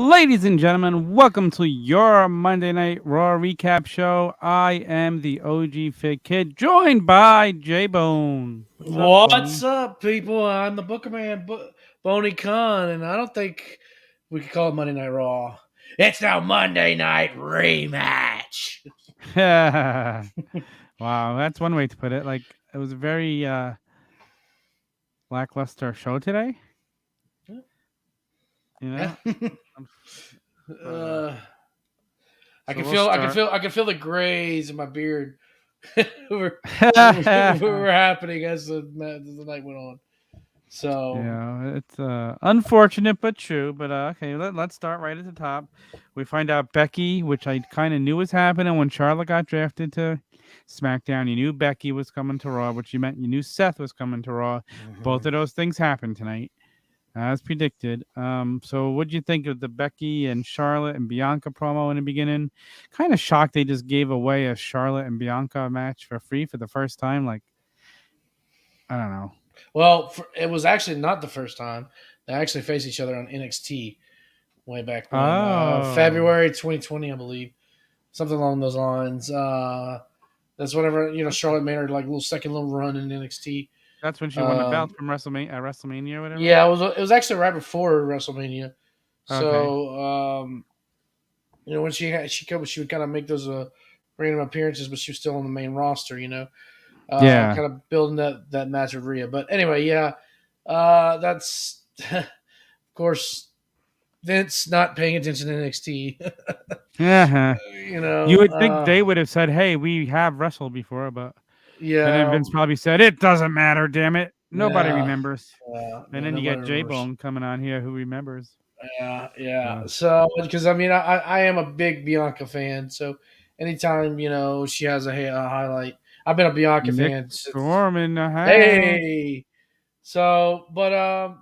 Ladies and gentlemen, welcome to your Monday Night Raw recap show. I am the OG Fit Kid, joined by J-Bone. What's up, people? I'm the Booker Man, Boney Khan, and I don't think we could call it Monday Night Raw. It's now Monday Night Rematch. Wow, that's one way to put it. Like, it was a very lackluster show today. You know? I can feel the grays in my beard were happening as the night went on. So yeah, it's unfortunate but true. But okay, let's start right at the top. We find out Becky, which I kind of knew was happening when Charlotte got drafted to SmackDown. You knew Becky was coming to Raw, which meant you knew Seth was coming to Raw. Mm-hmm. Both of those things happened tonight, as predicted. So what do you think of the Becky and Charlotte and Bianca promo in the beginning? Kind of shocked they just gave away a Charlotte and Bianca match for free for the first time. Like, I don't know. Well, it was actually not the first time. They actually faced each other on NXT way back when. February 2020, I believe. Something along those lines. That's whenever, Charlotte made her like second little run in NXT. That's when she won the belt from WrestleMania or whatever? Yeah, it was actually right before WrestleMania. Okay. So, when she would kind of make those random appearances, but she was still on the main roster, kind of building that match with Rhea. But anyway, that's of course Vince not paying attention to NXT. You would think they would have said, "Hey, we have wrestled before," but and then Vince probably said, "It doesn't matter, damn it, nobody remembers." And then you get J-Bone coming on here who remembers. Yeah. So because I am a big Bianca fan, so anytime she has a highlight. I've been a Bianca fan since. Storm in the house. Hey, so but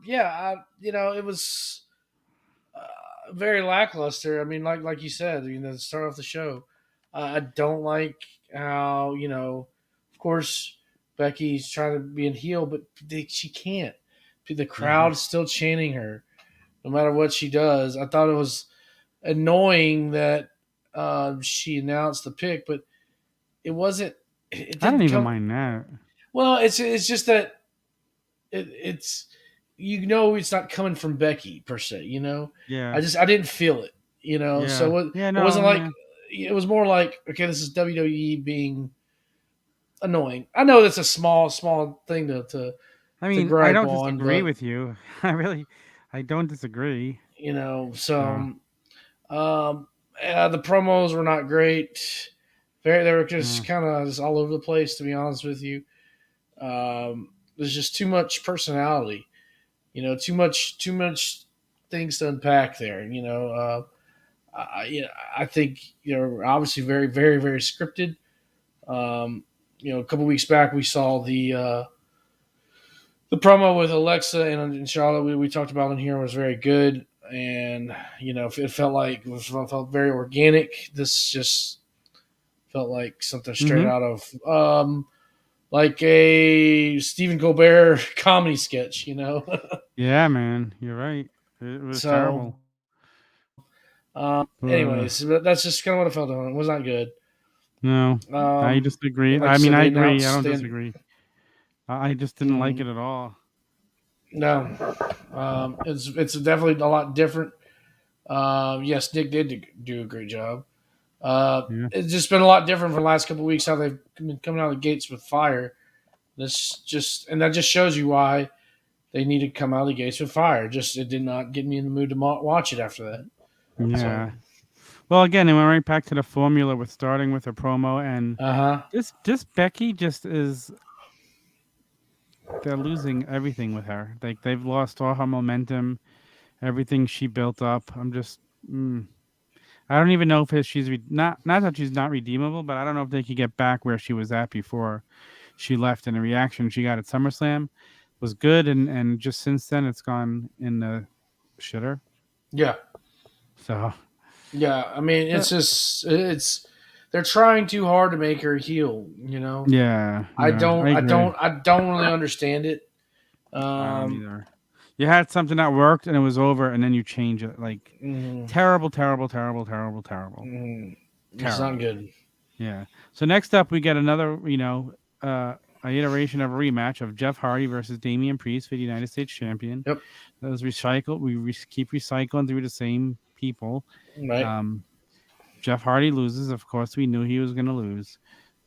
it was very lackluster. I mean, like you said, to start off the show, I don't like how of course Becky's trying to be in heel, but she can't. The crowd's still chanting her, no matter what she does. I thought it was annoying that she announced the pick, but it wasn't. I don't even mind that. Well, it's just that it's it's not coming from Becky per se. Yeah. I didn't feel it. Yeah. So it wasn't like it was more like, okay, this is WWE being annoying. I know that's a small thing to. I mean, to I don't disagree with you. I don't disagree. The promos were not great. They were just kind of just all over the place, to be honest with you. There's just too much personality, too much things to unpack there. I think obviously very, very, very scripted. A couple weeks back we saw the promo with Alexa and Charlotte we talked about in here was very good, and it felt very organic. This just felt like something straight out of like a Stephen Colbert comedy sketch, Yeah, man, you're right. It was terrible. Anyways, that's just kind of what I felt on it. It was not good. No, I disagree. I agree. I don't disagree. I just didn't like it at all. No, it's definitely a lot different. Yes, Nick did do a great job. It's just been a lot different for the last couple of weeks how they've been coming out of the gates with fire. That just shows you why they need to come out of the gates with fire. It did not get me in the mood to watch it after that. Yeah. So. Well, again, it went right back to the formula with starting with a promo, and this Becky just is. They're losing everything with her. Like they've lost all her momentum. everything she built up. I'm just. I don't even know if she's not that she's not redeemable, but I don't know if they could get back where she was at before she left. And the reaction she got at SummerSlam was good, and just since then it's gone in the shitter. Yeah, So yeah. I mean, uh, it's they're trying too hard to make her heel. You know, yeah, yeah, I agree. I don't really understand it. I don't Um, either. You had something that worked and it was over, and then you change it. Like mm, terrible, terrible, terrible, terrible, terrible, it's not terrible. good. Yeah. So next up, we get another, a iteration of a rematch of Jeff Hardy versus Damian Priest for the United States Champion. Yep. That was recycled. Keep recycling through the same people. Right. Um, Jeff Hardy loses. Of course, we knew he was going to lose.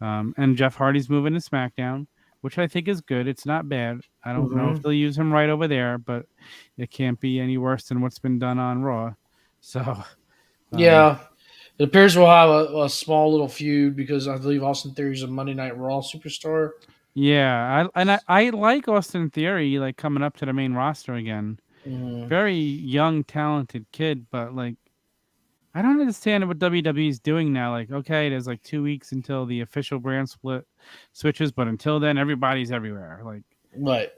And Jeff Hardy's moving to SmackDown, which I think is good. It's not bad. I don't know if Hmm. they'll use him right over there, but it can't be any worse than what's been done on Raw. So, um, Yeah. It appears we'll have a small little feud because I believe Austin Theory's a Monday Night Raw superstar. yeah, I like Austin Theory like coming up to the main roster again. Mm, Very young, talented kid, but like I don't understand what WWE is doing now. Like, okay, there's like 2 weeks until the official brand split switches, but until then, everybody's everywhere. Like, right.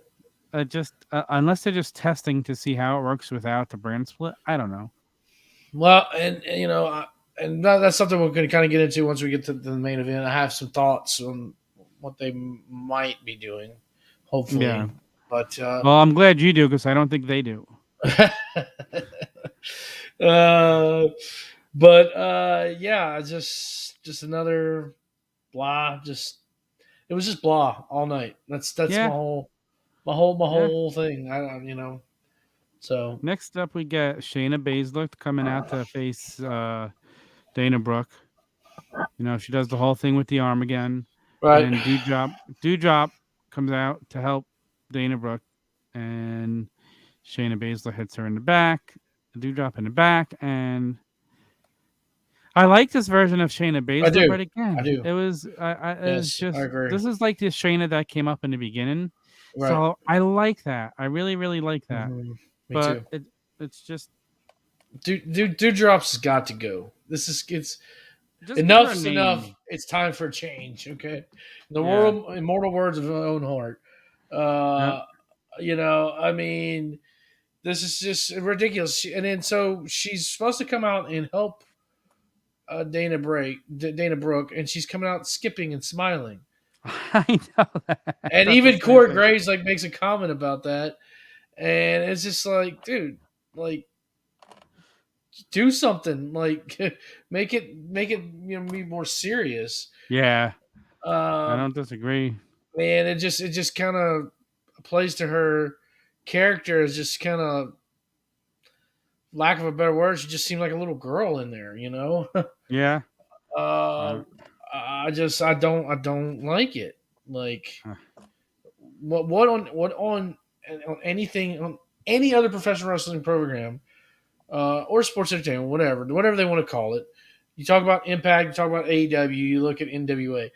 just unless they're just testing to see how it works without the brand split, I don't know. Well, and you know, that's something we're going to kind of get into once we get to the main event. I have some thoughts on what they might be doing, Yeah. hopefully. But Well, I'm glad you do because I don't think they do. uh, but yeah, just another blah. Just it was just blah all night. That's Yeah. my Yeah. whole thing. I don't, you know. So Next up, we get Shayna Baszler coming out to face Dana Brooke. She does the whole thing with the arm again, and right. then Dewdrop comes out to help Dana Brooke, and Shayna Baszler hits her in the back, Dewdrop in the back, and I like this version of Shayna I Baszler, do. but I again, do. it was Yes, I just agree. this is like the Shayna that came up in the beginning, Right. so I like that. I really, really like that, Hmm. Me but too. it's just Dude drops has got to go. This is it's just because of her enough's enough. name. It's time for a change. Okay, in the Yeah. world, immortal words of my own heart. Yep. Uh, you know, I mean, this is just ridiculous. And then so she's supposed to come out and help Dana Brooke, and she's coming out skipping and smiling. I know that. I And thought the even same Corey thing. Graves like makes a comment about that, and it's just like, dude, like do something, like make it be more serious. Yeah, I Um, don't disagree. and it just kind of plays to her character as just kind of lack of a better word. She just seemed like a little girl in there, you know. Yeah. uh, Uh, I don't like it. Like uh, what on anything on any other professional wrestling program or sports entertainment, whatever they want to call it. You talk about Impact, you talk about AEW, you look at NWA.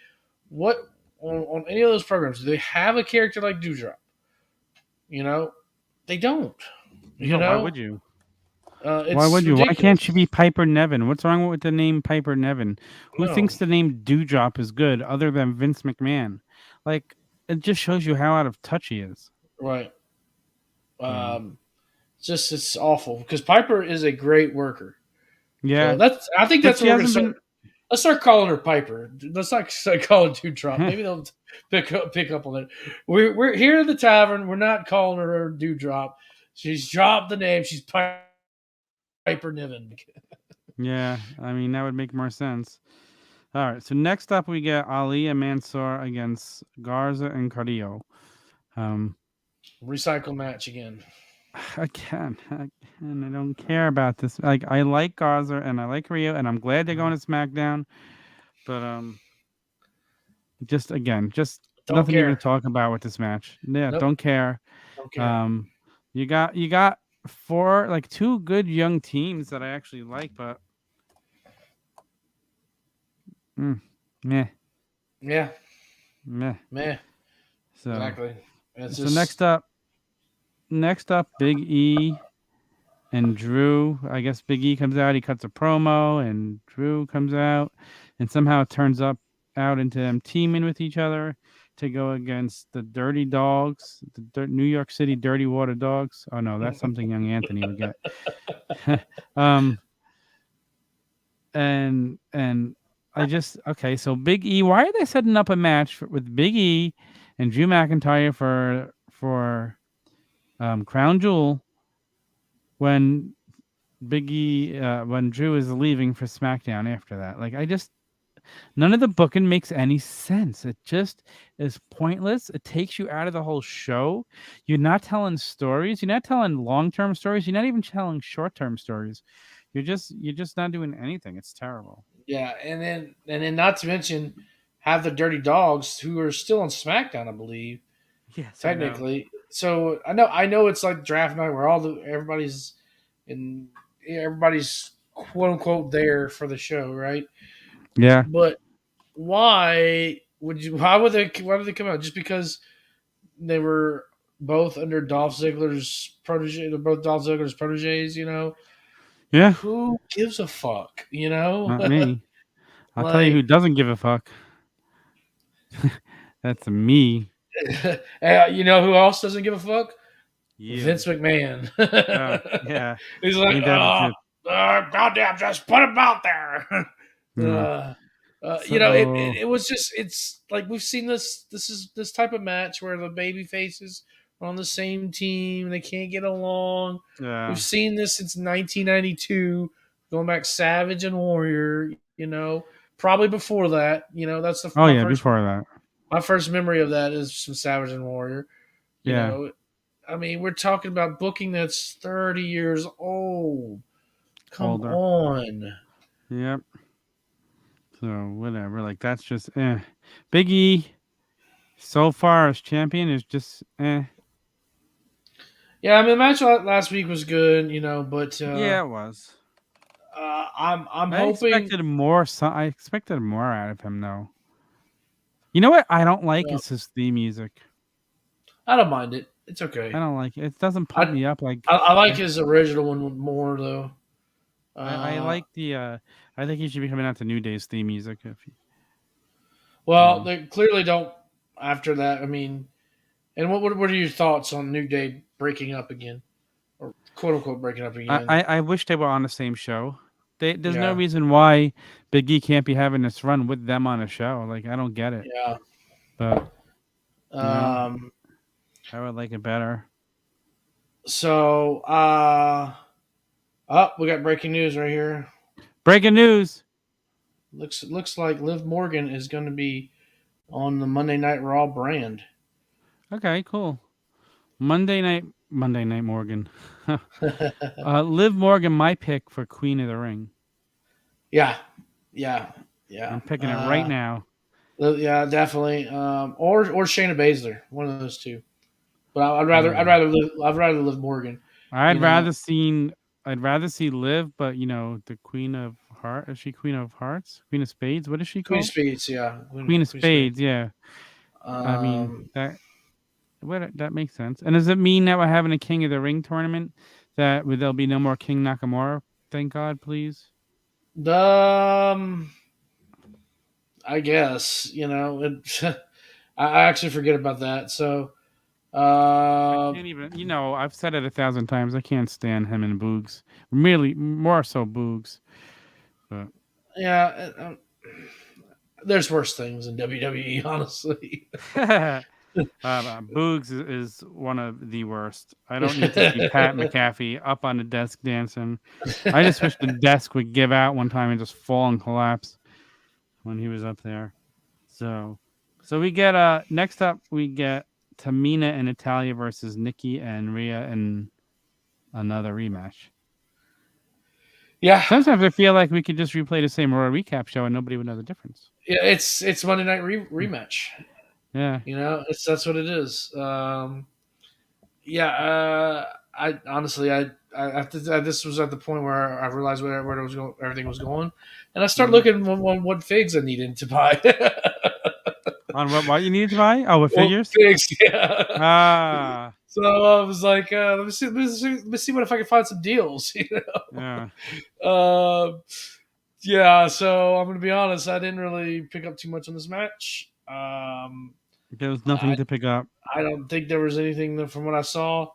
What on any of those programs do they have a character like Dewdrop? You know, they don't. You no, why know, would you? Why it's would you? Why can't she ridiculous. be Piper Nevin? What's wrong with the name Piper Nevin? Who No, thinks the name Dewdrop is good other than Vince McMahon? Like, it just shows you how out of touch he is. right. So, Just it's awful because Piper is a great worker. So yeah. that's I think But that's she what we're gonna hasn't start. been. Let's start calling her Piper. Let's not start calling Dewdrop. Maybe they'll pick up on it. We're here at the tavern. We're not calling her Dewdrop. She's dropped the name. She's Piper Niven. Yeah, I mean, that would make more sense. All right. So, next up, we get Ali and Mansoor against Garza and Carrillo. Um, Recycle match again. I don't care about this. Like, I like Garza and I like Rio, and I'm glad they're going to SmackDown. But just Don't nothing even to care. talk about with this match. Yeah, Nope. don't care. Don't care. Um, you got four like two good young teams that I actually like, but mm, meh, Yeah. meh. Meh. So Exactly. It's so just next up, Big E and Drew. I guess Big E comes out. He cuts a promo, and Drew comes out, and somehow it turns up out into them teaming with each other to go against the Dirty Dogs, the New York City Dirty Water Dogs. Oh no, that's something young Anthony would get. um, and I just okay. So Big E, why are they setting up a match with Big E and Drew McIntyre for Crown Jewel when Big E when Drew is leaving for SmackDown after that? Like I just none of the booking makes any sense. It just is pointless. It takes you out of the whole show. You're not telling stories. You're not telling long-term stories. You're not even telling short-term stories. You're just not doing anything. It's terrible. Yeah, and then not to mention have the Dirty Dogs who are still on SmackDown, I believe, Yes, I know. technically. So I know it's like draft night where everybody's in everybody's quote unquote there for the show, right? Yeah. But why would they come out? Just because they were both under Dolph Ziggler's protege, they're both Dolph Ziggler's proteges, Yeah. who gives a fuck, you know? Not me. I'll tell you who Like, doesn't give a fuck. That's me. you know who else doesn't give a fuck? You. Vince McMahon. Yeah. He's like, Ain't that the truth? goddamn, just put him out there. Yeah. So It was just it's like we've seen this type of match where the baby faces are on the same team, they can't get along. We've yeah. seen this since 1992, going back Savage and Warrior. Probably before that. That's Oh yeah, before that. my first memory of that is from Savage and Warrior. You Yeah. know, I mean, we're talking about booking that's 30 years old. Come Older. on. Yep. So whatever. Like that's just Big E so far as champion is just Yeah, I mean, the match last week was good, but Yeah, it was. I'm I hoping. expected more. I expected more out of him, though. You know what I don't like uh, is his theme music. I don't mind it. It's I okay. don't like it. It doesn't pump I me up like. I like like his original one more though. I Uh, like the. I think he should be coming out to New Day's theme music. If he, well, um, they clearly don't. After that, I mean, and what are your thoughts on New Day breaking up again, or quote unquote breaking up again? I wish they were on the same show. There's no Yeah, reason why Big E can't be having this run with them on a show. Like I don't get it. yeah. But you know, Um, I would like it better. so, we got breaking news right here. Breaking news. Looks like Liv Morgan is going to be on the Monday Night Raw brand. Okay, cool. Monday Night Morgan. Liv Morgan, my pick for Queen of the Ring. Yeah, yeah, yeah. I'm picking it right now. Yeah, definitely. Or Shayna Baszler, one of those two. But Mm. I'd rather Liv Morgan. You I'd know, rather seen I'd rather see Liv, but the Queen of Heart is she Queen of Hearts? Queen of Spades? What is she Queen of called? Spades, yeah, Queen of Queen of Spades. Spades, yeah. I mean Um, that makes sense. And does it mean that we're having a King of the Ring tournament that there'll be no more King Nakamura? Thank God, please. the I guess I actually forget about that. So, I uh, can't even. I've said it 1,000 times. I can't stand him and Boogs. Really, more so Boogs. But yeah, there's worse things in WWE, honestly. Boogs is one of the worst. I don't need to see Pat McAfee up on the desk dancing. I just wish the desk would give out one time and just fall and collapse when he was up there. So we get next up we get Tamina and Natalia versus Nikki and Rhea in another rematch. Yeah, Sometimes I feel like we could just replay the same Raw recap show and nobody would know the difference. yeah, it's Monday Night rematch. Yeah. That's what it is. Yeah, I honestly, this was at the point where I realized where it was going, everything was going, and I started Mhm. looking on what figs I needed to buy. On what you needed to buy? Oh, with Well, figures? figs, yeah. Ah. So I was like, let me see what if I can find some deals. Yeah. Yeah. So I'm gonna be honest. I didn't really pick up too much on this match. There was nothing I to pick up. I don't think there was anything from what I saw.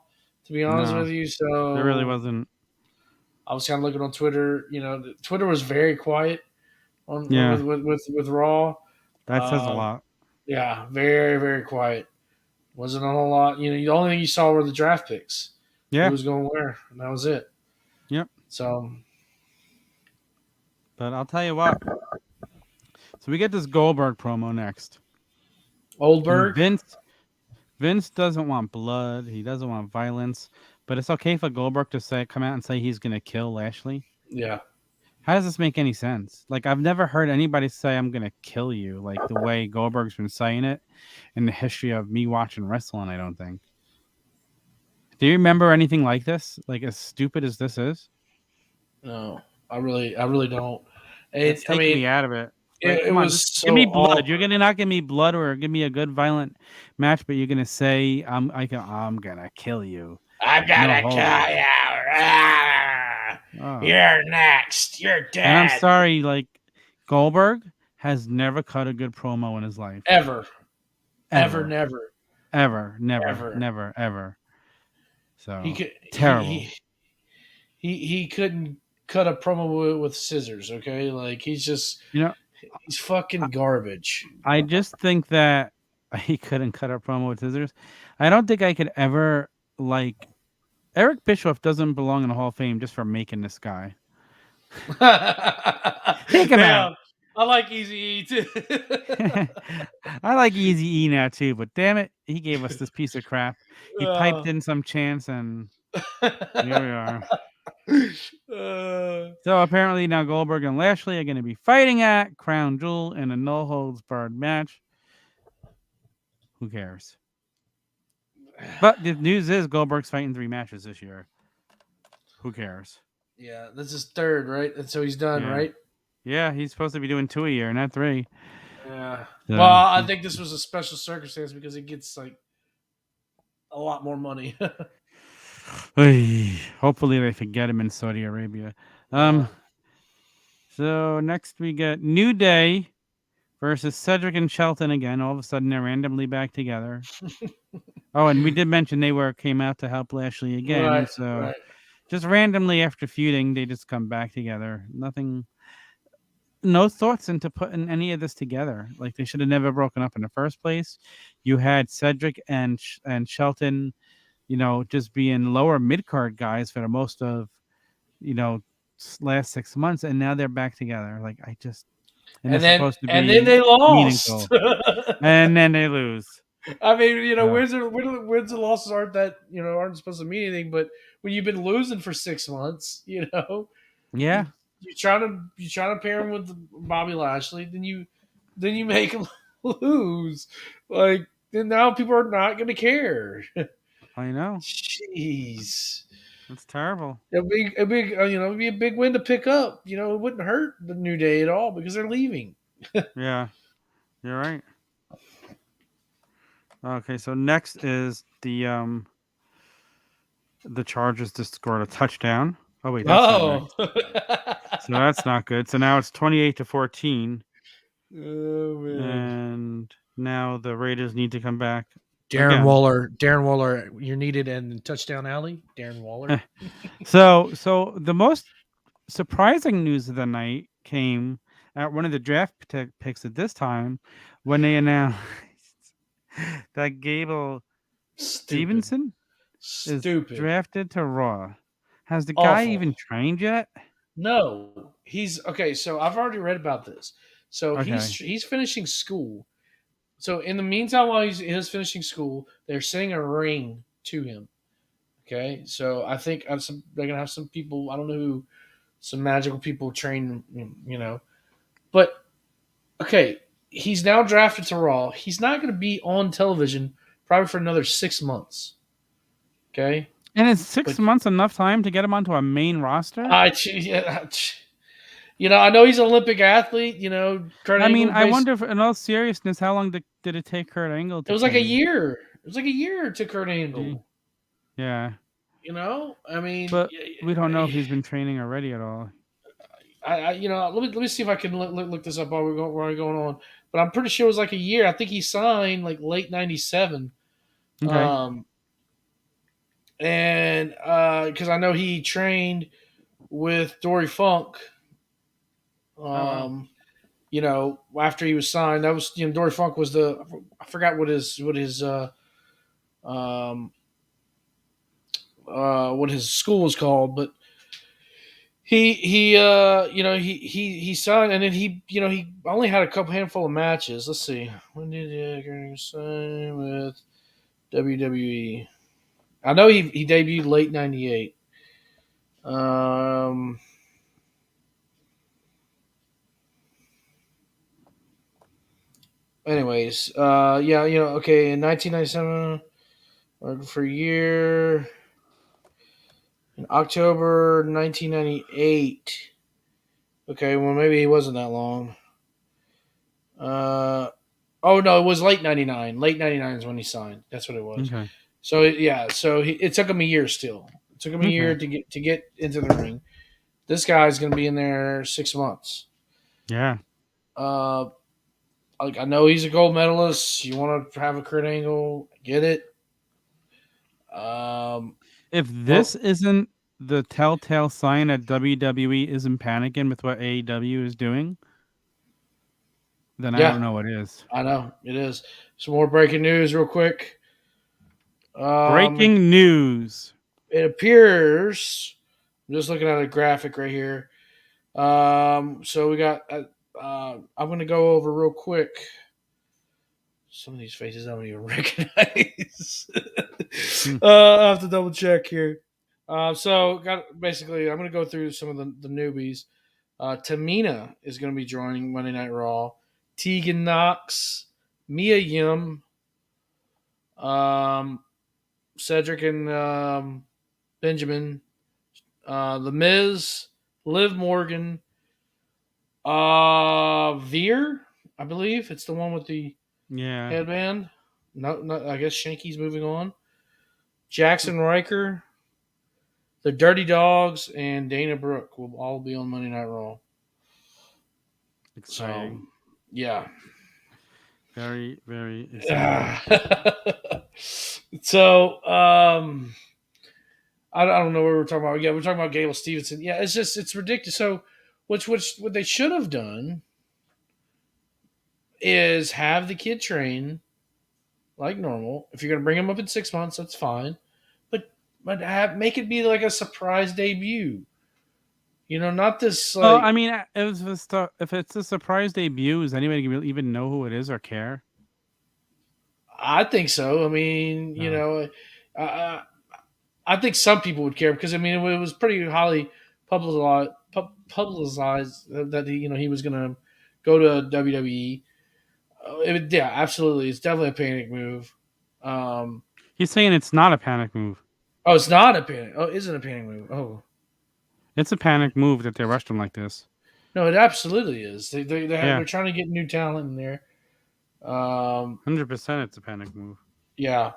To be honest No, with you, there really so wasn't. I was kind of looking on Twitter. Twitter was very quiet on Yeah, with Raw. that says a Um, lot. yeah, very very quiet. Wasn't a whole lot. The only thing you saw were the draft picks. Who Yeah. was going where, and that was it. Yep. So But I'll tell you what. So we get this Goldberg promo next, and Oldberg, Vince doesn't want blood. He doesn't want violence. But it's okay for Goldberg to come out and say he's gonna kill Lashley. yeah. How does this make any sense? Like, I've never heard anybody say I'm gonna kill you like the way Goldberg's been saying it in the history of me watching wrestling. I don't think. Do you remember anything like this? Like as stupid as this is? No, I really don't. It's I taking mean, me out of it. Like, it come on, was just give me so blood. You're awkward. gonna not give me blood or give me a good violent match, but you're gonna say I'm gonna kill you. I'm No gonna holds. kill you. Ah! Oh. You're next. You're And I'm dead. sorry, like Goldberg has never cut a good promo in his life. Ever, ever, Ever. never, Ever. Never. ever. Never. Ever. He So could. terrible. He couldn't cut a promo with scissors. Okay, like You know, he's fucking garbage. I just think that he couldn't cut a promo with scissors. I don't think I could ever like Eric Bischoff doesn't belong in the Hall of Fame just for making this guy. Take him out. Damn, I like Easy E too. I like Easy E now too, but damn it, he gave us this piece of crap. He piped uh, in some chants, and here we are. uh, So apparently now Goldberg and Lashley are going to be fighting at Crown Jewel in a no holds barred match. Who cares? But the news is Goldberg's fighting 3 matches this year. Who cares? yeah, this is third, right? And so he's done, Yeah. right? Yeah, he's supposed to be doing 2 a year, not 3. Yeah. So, Well, I think this was a special circumstance because he gets like a lot more money. hopefully they forget him in Saudi Arabia. Yeah. So next we get New Day versus Cedric and Shelton again. All of a sudden they're randomly back together. Oh, and we did mention they came out to help Lashley again. Right. So Right. just randomly after feuding, they just come back together. No thoughts into putting any of this together. Like they should have never broken up in the first place. You had Cedric and Shelton, just being lower mid card guys for the most of, last 6 months, and now they're back together. Like and And it's then supposed to and then be they lost. meaningful, and then they lose. I mean, So, wins and losses aren't supposed to mean anything, but when you've been losing for 6 months, yeah, you you trying to pair him with Bobby Lashley, then you make him lose. Like then now people are not going to care. I know Jeez. it's terrible. It'd be a big win to pick up. It wouldn't hurt the New Day at all because they're leaving. Yeah, you're right. Okay, so next is the Chargers just scored a touchdown. Oh wait, that's not Oh. next. So that's not good. So now it's 28-14, Oh man. and now the Raiders need to come back Darren again. Waller, you're needed in touchdown alley. Darren Waller. So the most surprising news of the night came at one of the draft picks at this time when they announced that Gable Stupid. Stevenson is Stupid. drafted to Raw. Has the guy Awful. even trained yet? No. He's okay, so I've already read about this. So Okay. he's finishing school. So in the meantime, while he's finishing school, they're sending a ring to him. Okay, so I think they're gonna have some people. I don't know who, some magical people train. But okay, he's now drafted to Raw. He's not going to be on television probably for another 6 months. Okay, And is 6 but months enough time to get him onto a main roster? I know he's an Olympic athlete. Kurt I mean, Angle I wonder if, in all seriousness, how long did it take Kurt Angle to it was like a train? year. It was like a year to Kurt Gee. Angle. Yeah, I mean, but we don't know if he's been training already at all. let me see if I can look this up while we're going on. But I'm pretty sure it was like a year. I think he signed like late '97. Okay. Um, and because I know he trained with Dory Funk. Oh wow. After he was signed, that was Dory Funk was I forgot um what his school was called, but he signed, and then he only had a couple handful of matches. Let's see, when did he sign with WWE? I know he debuted late '98. Um. Anyways, yeah, okay, in 1997, for a year, in October 1998. Okay, well maybe he wasn't that long. Uh, oh no, it was late '99. Late '99 is when he signed. That's what it was. Okay. So yeah, it took him a year. Still, it took him a year Okay. to get into the ring. This guy's going to be in there 6 months. Yeah. Uh, like I know he's a gold medalist. You want to have a Kurt Angle, get it. Um, If this well, isn't the telltale sign that WWE isn't panicking with what AEW is doing, then I yeah, don't know what is. I know it is. Some more breaking news, real quick. It, Breaking news. it appears. I'm just looking at a graphic right here. So we got. I'm going to go over real quick. Some of these faces I don't even recognize. Hmm. I have to double check here. So basically, I'm going to go through some of the newbies. Tamina is going to be joining Monday Night Raw. Tegan Knox, Mia Yim, um, Cedric and Benjamin, The Miz, Liv Morgan, Veer, I believe it's the one with the Yeah. headband. No, I guess Shanky's moving on. Jackson Riker, the Dirty Dogs, and Dana Brooke will all be on Monday Night Raw. So, Exciting. yeah. Very, very exciting. So, I don't know what we're talking about. Yeah, we're talking about Gable Stevenson. Yeah, it's ridiculous. So, what they should have done is have the kid train like normal. If you're gonna bring him up in 6 months, that's fine. But make it be like a surprise debut. Not this Well, like. I mean, if it's a surprise debut, is anybody really even know who it is or care? I think so. I mean, No. I, I think some people would care because I mean it was pretty highly publicized that he was gonna go to WWE. Yeah, absolutely, it's definitely a panic move. Um, He's saying it's not a panic move. oh, it's not a panic. Oh, is it a panic move? Oh, It's a panic move that they rushed him like this. no, it absolutely is. Yeah. They're trying to get new talent in there. Um, 100% it's a panic move. yeah,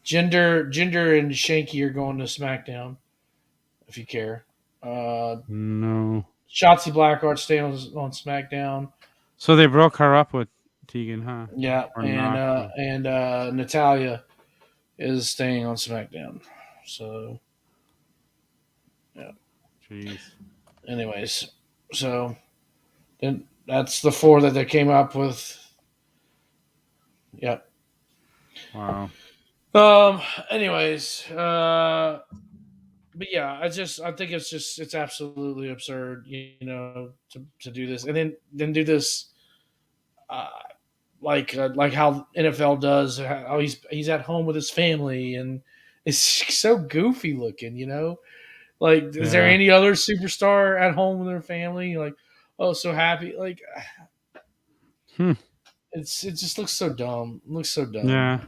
Gender and Shanky are going to SmackDown if you care. Uh, No. Shotzi Blackheart staying on SmackDown. So they broke her up with Tegan, huh? Yeah, Or and not? uh, and uh, Natalia is staying on SmackDown. So yeah. Jeez. Anyways, so then that's the four that they came up with. Yep. Wow. Anyways, but yeah, I think it's absolutely absurd, to do this and then do this, uh, like how NFL does. How he's at home with his family and it's so goofy looking. Like, is there Yeah. any other superstar at home with their family? Like, oh, so happy. Like, Hmm. it just looks so dumb. It looks so dumb. Yeah.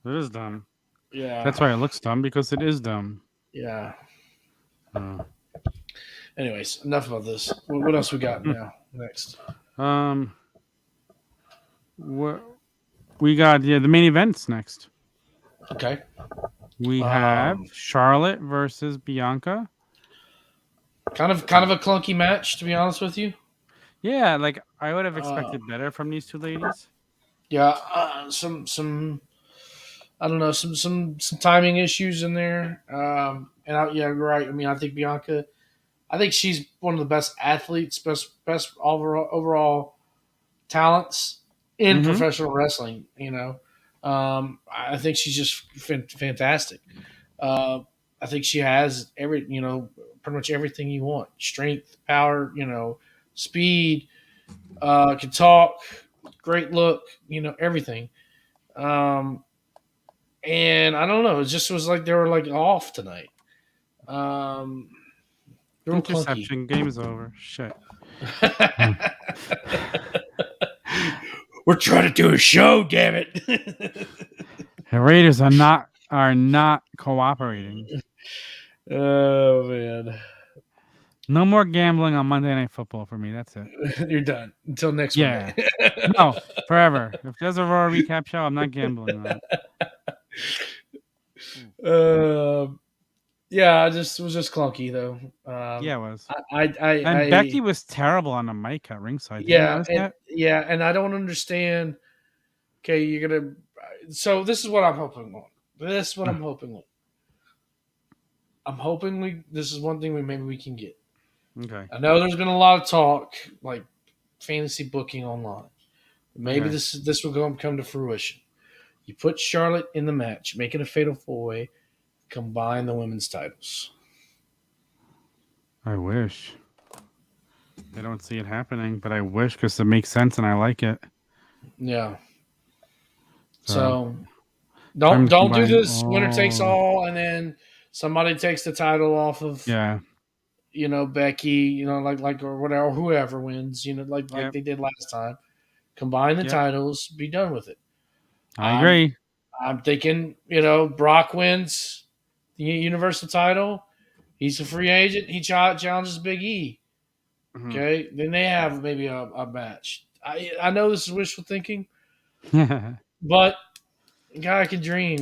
It is dumb. Yeah. That's why it looks dumb, because it is dumb. Yeah. Uh, Anyways, enough about this. What else we got now? Next. um. What we got? Yeah, the main events next. Okay. We have Um, Charlotte versus Bianca. kind of a clunky match, to be honest with you. Yeah, like I would have Uh, expected better from these two ladies. yeah, some I don't know some timing issues in there. Yeah, you're right. I mean, I think Bianca. I think she's one of the best athletes, best overall talents in Mm-hmm. professional wrestling. I think she's just fantastic. Uh, I think she has pretty much everything you want: strength, power, speed, can talk, great look, everything. Um, and I don't know, it just was like they were like off tonight. Um, real clunky. Interception. Game is over. Shit. Hmm. We're trying to do a show, damn it. The Raiders are not cooperating. Oh man, No more gambling on Monday Night Football for me. That's it. you're done until next Monday. Yeah. No, forever. If there's a Raw recap show, I'm not gambling on it. Um, yeah, it was just clunky though. Yeah, it was. And I Becky was terrible on the mic at ringside. Did you yeah, notice that? and I don't understand. Okay, you're gonna. So this is what I'm hoping on. This is what I'm hoping on. I'm hoping we. This is one thing maybe we can get. Okay. I know there's been a lot of talk, like fantasy booking online. Maybe Okay. this will come to fruition. You put Charlotte in the match, make it a fatal four way, combine the women's titles. I wish. I don't see it happening, but I wish because it makes sense and I like it. Yeah. So So time to don't do combine this winner takes all. all, and then somebody takes the title off of Yeah. Becky, like or whatever, or whoever wins, like Yep. they did last time. Combine the Yep. titles, be done with it. I I'm agree. I'm thinking, Brock wins the Universal title. He's a free agent. He challenges Big E. Mhm. Okay, then they have maybe a match. I know this is wishful thinking, but guy can dream.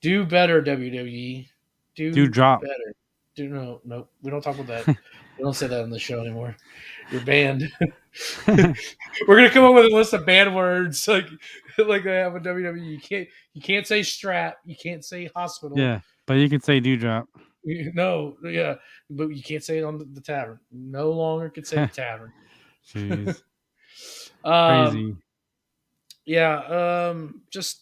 Do better, WWE. Do Do drop. better. Do no. We don't talk about that. We don't say that on the show anymore. You're banned. We're gonna come up with a list of banned words like they have with WWE. You can't say strap. You can't say hospital. Yeah, but you can say do drop. No, yeah, but you can't say it on the tavern. No longer can say the tavern. Jeez, um, crazy. yeah. Just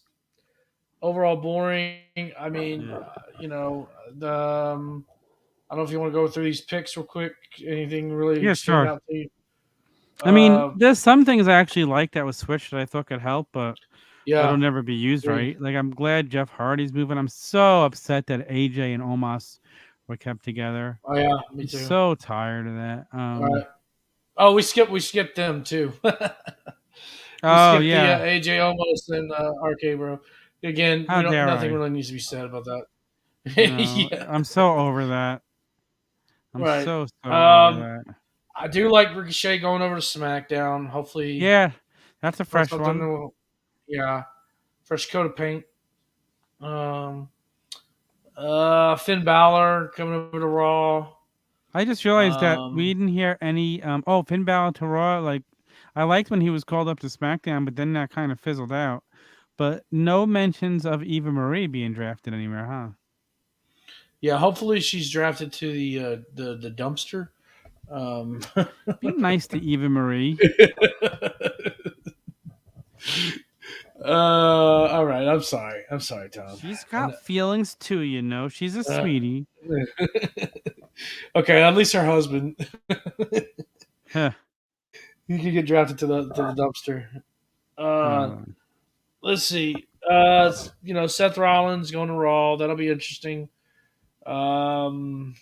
overall boring. I mean, Yeah. the I don't know if you want to go through these picks real quick. Anything really Yeah, stand sure. out to you? I mean, Uh, there's some things I actually like that was switched that I thought could help, but that'll yeah, never be used agreed. right. Like I'm glad Jeff Hardy's moving. I'm so upset that AJ and Omos were kept together. Oh yeah, me I'm too. so tired of that. All right. Oh, we skipped them too. We Oh skipped the yeah. AJ almost and RK bro. Again, How we don't. dare Nothing I? really needs to be said about that. No, Yeah, I'm so over that. I'm right. so over Um, that. I do like Ricochet going over to SmackDown. Hopefully, Yeah, that's a that's fresh something. one. Yeah, fresh coat of paint. Um, Finn Balor coming over to Raw. I just realized that we Um, didn't hear any. Finn Balor to Raw. Like, I liked when he was called up to SmackDown, but then that kind of fizzled out. But no mentions of Eva Marie being drafted anywhere, huh? yeah, hopefully she's drafted to the dumpster. Um, Be nice to Eva Marie. all right. I'm sorry. I'm sorry, Tom. She's I got feelings too, you know. She's a Uh, sweetie. okay, at least her husband. Huh. He could get drafted to the dumpster. Uh, Uh, let's see. Seth Rollins going to Raw. That'll be interesting. Um,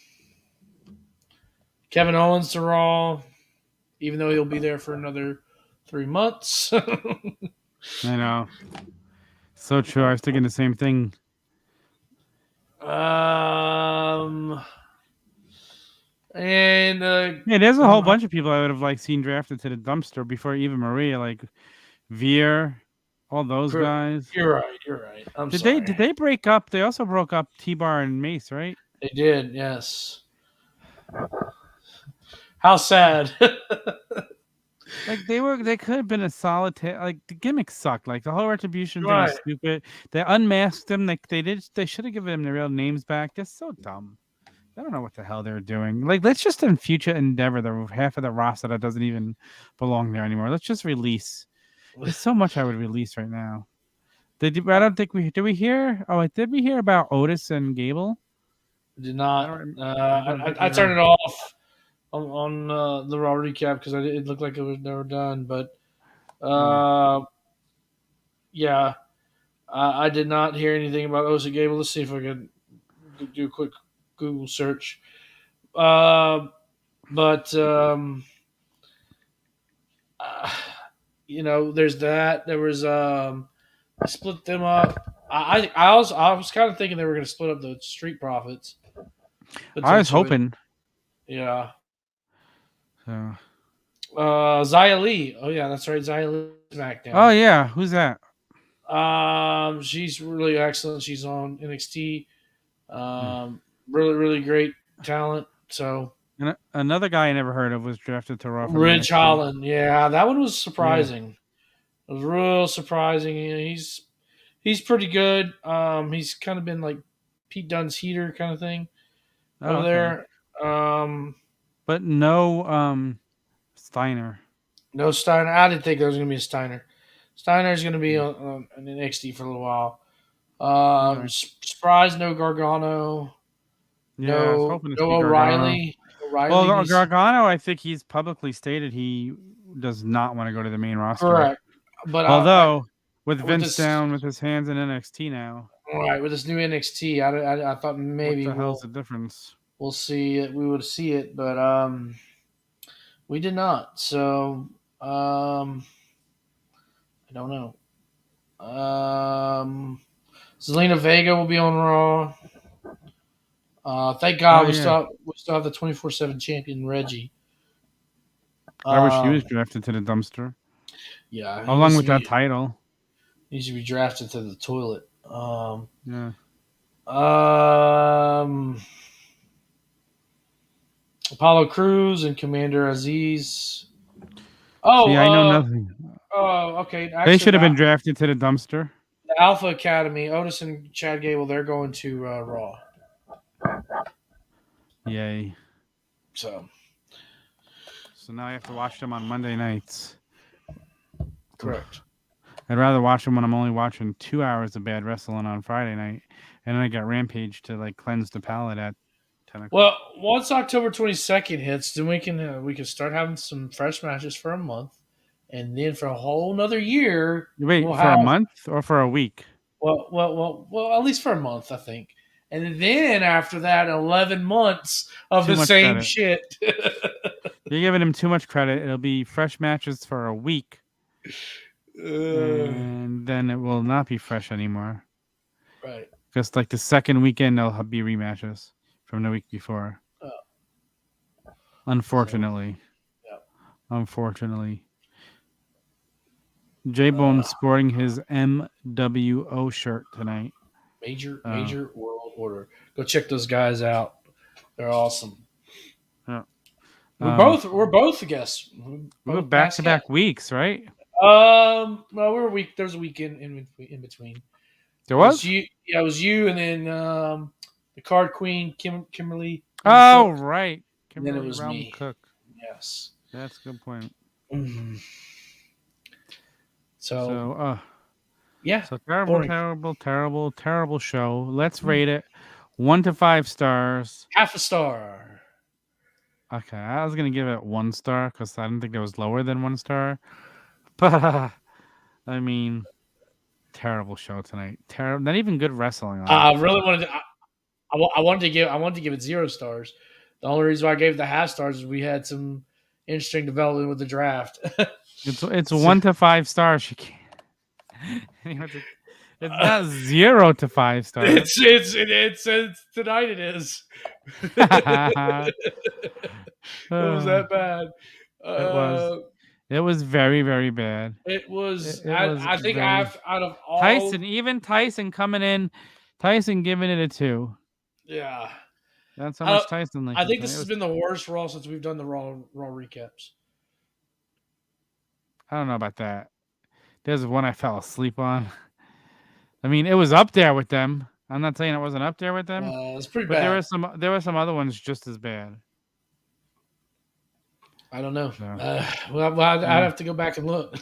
Kevin Owens to Raw, even though he'll be there for another 3 months. I know. So true. I was thinking the same thing. um, and Yeah, there's a whole bunch of people I would have seen drafted to the dumpster before Eva Marie, like Veer. all those guys. You're right. You're right. I'm Did sorry. they break up? They also broke up T-Bar and Mace, right? They did. Yes. How sad. Like they could have been a solid like the gimmick sucked. Like the whole retribution thing was Right. stupid. They unmasked them. Like they should have given them their real names back. That's so dumb. I don't know what the hell they're doing. Like let's just in future endeavor the half of the roster that doesn't even belong there anymore. Let's just release. There's so much I would release right now. I don't think did we hear? Oh, did we hear about Otis and Gable? Did I not. don't. I don't think I we turned heard. it off on the Raw recap because it looked like it was never done. But Oh. yeah, I did not hear anything about Osa Gable. Let's see if I can do a quick Google search. But uh, there's that. There was I split them up. I was kind of thinking they were going to split up the Street Profits I was potentially. hoping. Yeah. So. Xia Li. Oh yeah, that's right. Xia Li SmackDown. Oh yeah, who's that? She's really excellent. She's on NXT. Really, really great talent. So And another guy I never heard of was drafted to Raw from Ridge NXT. Holland. Yeah, that one was Yeah. surprising. It was real surprising. He's pretty good. He's kind of been like Pete Dunne's heater kind of thing Oh, over okay. there. But no Steiner. No Steiner. I didn't think there was going to be a Steiner. Steiner's going to be on NXT for a little while. Okay. Surprise, no Gargano. Yeah, I was No, hoping to no see Gargano. O'Reilly. Well, O'Reilly needs Gargano, I think he's publicly stated he does not want to go to the main roster. correct, but Although with with Vince this down with his hands in NXT now, with this new NXT, I thought maybe what the hell's the difference? we'll see it. We would see it, but we did not. So I don't know. Zelina Vega will be on Raw. Thank God Oh yeah, we still have the 24/7 champion Reggie. I wish he was Um, drafted to the dumpster yeah, he along needs to with that be title. drafted to the toilet. Yeah. Um, Apollo Cruz and Commander Aziz. See, I know nothing. Okay. They Actually, should have been drafted to the dumpster. the Alpha Academy, Otis and Chad Gable, they're going to Raw. Yay. So now I have to watch them on Monday nights. correct. I'd rather watch them when I'm only watching 2 hours of bad wrestling on Friday night, and then I got Rampage to like cleanse the palate at 10 o'clock. Well, once October 22nd hits, then we can start having some fresh matches for a month, and then for a whole another year. Wait, we'll for a month or for a week? Well, at least for a month, I think. And then after that, 11 months of Too the much same credit. shit. You're giving him too much credit. It'll be fresh matches for a week, and then it will not be fresh anymore. Right. Because like the second weekend, there'll be rematches from the week before. Oh. Unfortunately. So, yep. Unfortunately. J-Bone sporting his MWO shirt tonight. Major World Order. Go check those guys out. They're awesome. Yeah. We're both guests. We're back-to-back weeks, right? Well, we're a week. There's a weekend in between. There was? It was you, and then the card queen, Kimberly. Oh, right. Kimberly, then it was me. Cook. Yes. That's a good point. Mm-hmm. Yeah. So terrible show. Let's rate it 1 to 5 stars. Half a star. Okay, I was gonna give it 1 star because I didn't think it was lower than 1 star. But I mean, terrible show tonight. Terrible. Not even good wrestling. I really wanted to. I wanted to give it 0 stars. The only reason why I gave it the half stars is we had some interesting development with the draft. It's 1 to 5 stars. You can't. It's not 0 to 5 stars. It's tonight. It is. It was that bad. It was. It was very, very bad. It was. It was I think very I've out of all. Tyson, even Tyson coming in, Tyson giving it a 2. Yeah. That's how I, much Tyson liked I it think tonight. this It has was, been the worst Raw since we've done the Raw recaps. I don't know about that. There's one I fell asleep on. I mean, it was up there with them. I'm not saying it wasn't up there with them, It's pretty but bad. there were some other ones just as bad. I don't know. So, Well, I'd yeah, have to go back and look.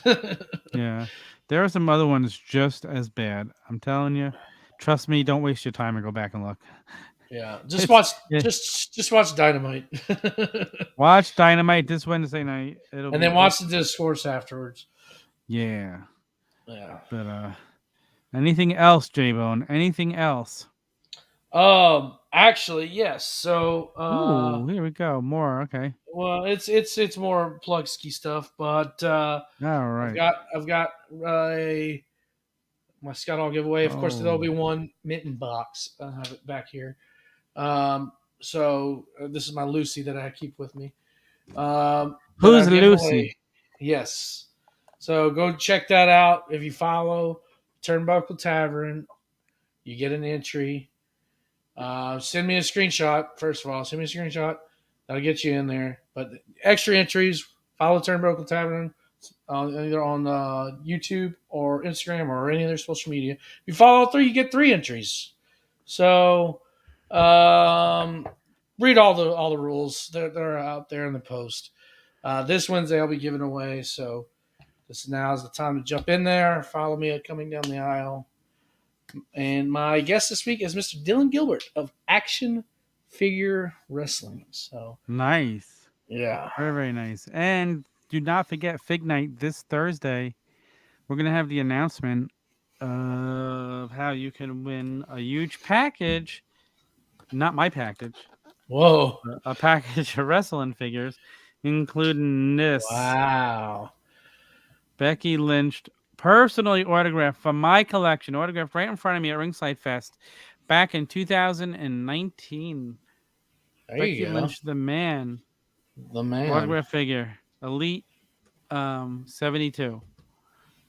yeah, there are some other ones just as bad. I'm telling you. Trust me. Don't waste your time and go back and look. Yeah, It's yeah. just watch Dynamite, Watch Dynamite this Wednesday night. It'll and then be watch the discourse afterwards. yeah. Yeah. But anything else, J Bone? Anything else? Actually, yes. So, Ooh, here we go. More. Okay. well, it's more plug ski stuff, but All right. I've got a my Scott Hall giveaway. Of course, there'll be Oh, one mitten box. I have it back here. So this is my Lucy that I keep with me. That who's I've given Lucy? away. Yes. So go check that out. If you follow Turnbuckle Tavern, you get an entry. Send me a screenshot. First of all, send me a screenshot. That'll get you in there. But extra entries, follow Turnbuckle Tavern either on YouTube or Instagram or any other social media. If you follow all three, you get 3 entries. So read all the rules. They're out there in the post. This Wednesday I'll be giving away. So this now is the time to jump in there. Follow me at Coming Down the Aisle. And my guest this week is Mr. Dylan Gilbert of Action Figure Wrestling. So Nice. yeah. Very, very nice. And do not forget Fig Night this Thursday. We're gonna have the announcement of how you can win a huge package. Not my package. Whoa. A package of wrestling figures, including this Wow. Becky Lynch personally autographed from my collection, autographed right in front of me at Ringside Fest back in 2019. There Becky you go. Lynch, the man, The man. autograph figure, Elite 72.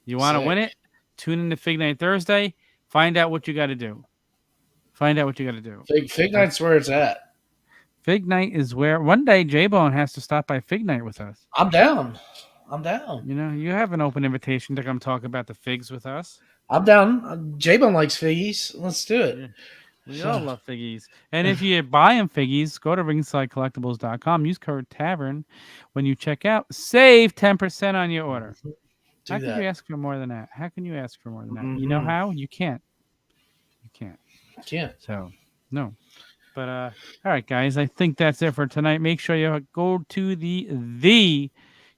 You want to win it? Tune in to Fig Night Thursday. Find out what you got to do. Find out what you got to do. Fig Night's where it's at. Fig Night is where one day J-Bone has to stop by Fig Night with us. I'm down. I'm down. You know, you have an open invitation to come talk about the figs with us. I'm down. J-Bone likes figgies. Let's do it. Yeah. We all love figgies. And if you're buying figgies, go to ringsidecollectibles.com. Use code TAVERN when you check out. Save 10% on your order. How can you ask for more than that? How can you ask for more than that? Mm-hmm. You know how? You can't. You can't. Can't. So, no. But, all right, guys. I think that's it for tonight. Make sure you go to the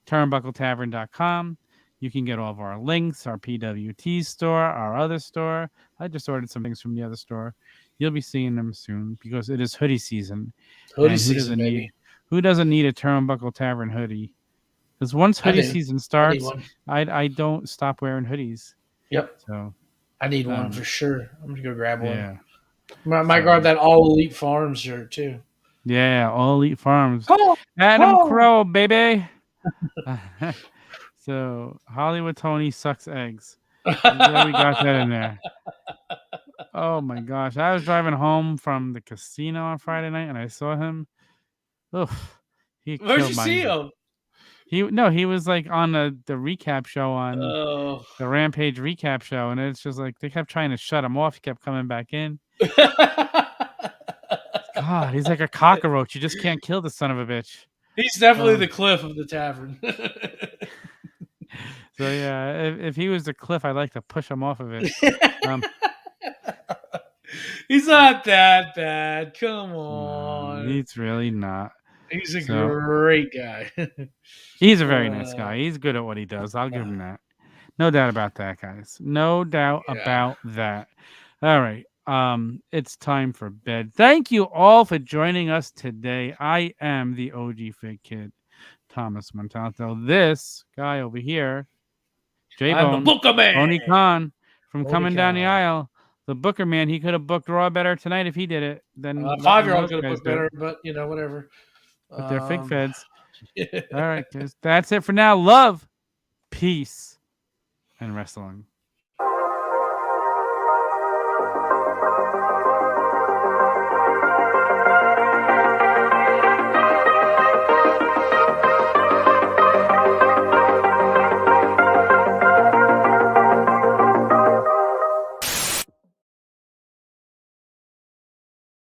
turnbuckletavern.com. You can get all of our links, our PWT store, our other store. I just ordered some things from the other store. You'll be seeing them soon because it is hoodie season. Hoodie season, baby. Who doesn't need a Turnbuckle Tavern hoodie? Because once hoodie season starts, I don't stop wearing hoodies. Yep. So I need one for sure. I'm gonna go grab one. Yeah. Might grab that All Elite Farms shirt too. Yeah, All Elite Farms. Adam Crow, baby. So Hollywood Tony sucks eggs. Yeah, we got that in there. Oh my gosh. I was driving home from the casino on Friday night and I saw him. Oof. Where'd you see him? He was like on the recap show on the Rampage recap show, and it's just like they kept trying to shut him off. He kept coming back in. God, he's like a cockroach. You just can't kill the son of a bitch. He's definitely the Cliff of the tavern. So yeah, if he was the Cliff, I'd like to push him off of it. He's not that bad. Come on. He's really not. He's a great guy. He's a very nice guy. He's good at what he does. I'll give him that. No doubt about that, guys. No doubt about that. All right. It's time for bed. Thank you all for joining us today. I am the OG Fig Kid, Thomas Montalto. This guy over here, J-Bone, Tony Khan from Coming Down the Aisle. The Booker man, he could have booked Raw better tonight if he did it. Then 5-year-old could have booked better, but whatever. But they're fig feds. All right, guys. That's it for now. Love, peace, and wrestling.